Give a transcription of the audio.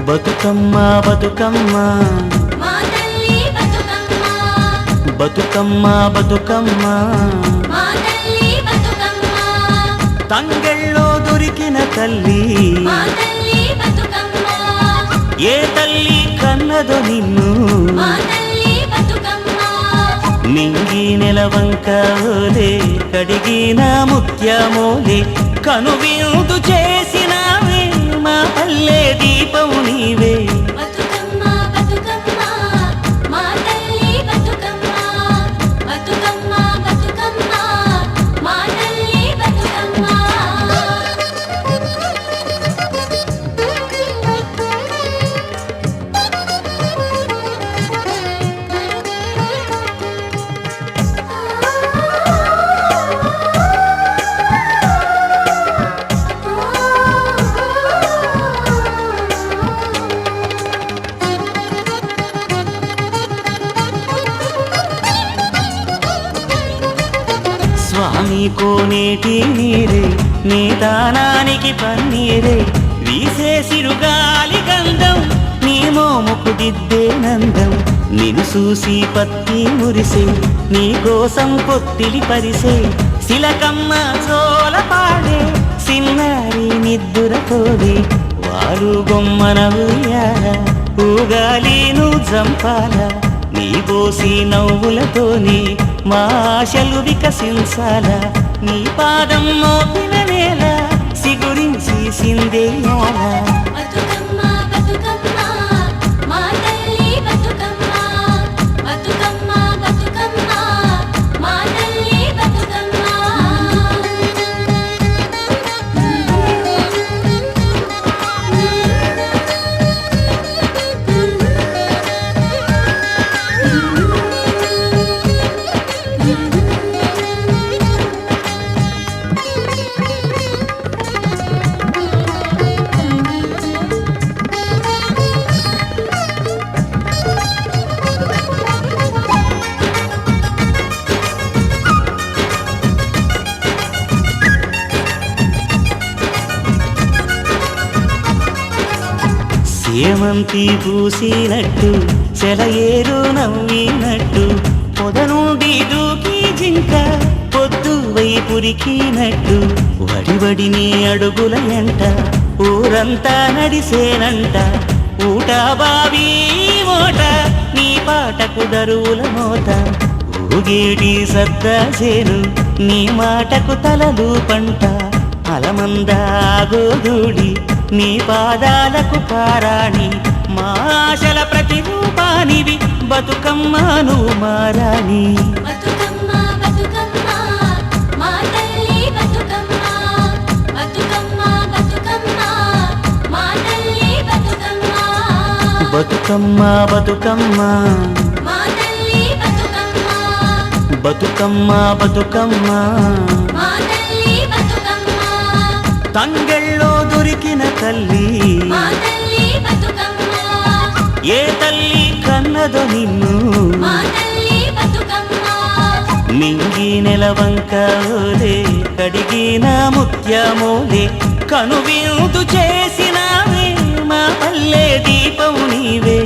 బతుకమ్మ బతుకమ్మ మా తల్లి బతుకమ్మ బతుకమ్మ బతుకమ్మ మా తల్లి బతుకమ్మ తంగెళ్ళో దొరికిన తల్లి మా తల్లి బతుకమ్మ ఏ తల్లి కన్నదో నిన్ను మా తల్లి బతుకమ్మ మింగి నెలవంక ఓలే కడిగిన ముత్యమోలే కనువిందు చేసినావే మా పల్లె దీపం నీవే బతుకమ్మ బతుకమ్మ మా తల్లి బతుకమ్మ బతుకమ్మ బతుకమ్మ మా తల్లి బతుకమ్మ స్వామి కోనేటి నీరే నీ దానానికి పన్నీరే వీసే సిరుగాలి గంధం నీ మోముకు దిద్దే నందం నిన్ను చూసి పత్తి మురిసే నీ కోసం పొత్తిలి పరిసే శిలకమ్మ చోల పాడే సిన్నారి నిద్దురతోది వారు బొమ్మన ఉయ్యాల ఊగాలి నువ్వు జంపాల నీ బోసి నవ్వులతోని మా ఆశలు వికసించాల నీ పాదం మోపిన నేల సిగురించి సిందేయాల బతుకమ్మ బతుకమ్మ మా తల్లి బతుకమ్మ బతుకమ్మ బతుకమ్మ మా తల్లి బతుకమ్మ సేమంతి పూసినట్టు చెలయేరు నవ్వినట్టు పొద నుండి దూకి జింక పొద్దు వైపురికినట్టు వడివడి నీ అడుగుల ఎంట ఊరంతా నడిసేనంట ఊట బావి మోట నీ పాటకు దరువుల మోత ఊగేటి సద్దా చేను నీ మాటకు తలలు పంట అలమందాగోదూడి నీ పాదాలకు పారాణి మా ఆశల ప్రతిరూపానివి బతుకమ్మను మారాణి బతుకమ్మ బతుకమ్మ మా తల్లి బతుకమ్మ బతుకమ్మ బతుకమ్మ మా తల్లి బతుకమ్మ బతుకమ్మ బతుకమ్మ మా తల్లి బతుకమ్మ బతుకమ్మ బతుకమ్మ మా తల్లి బతుకమ్మ తంగెళ్ళో దొరికిన తల్లి మా తల్లి బతుకమ్మ ఏ తల్లి కన్నదో నిన్ను మా తల్లి బతుకమ్మ మింగి నెలవంక ఓలే కడిగిన ముత్యమోలే కనువిందు చేసినావే మా పల్లె దీపం నీవే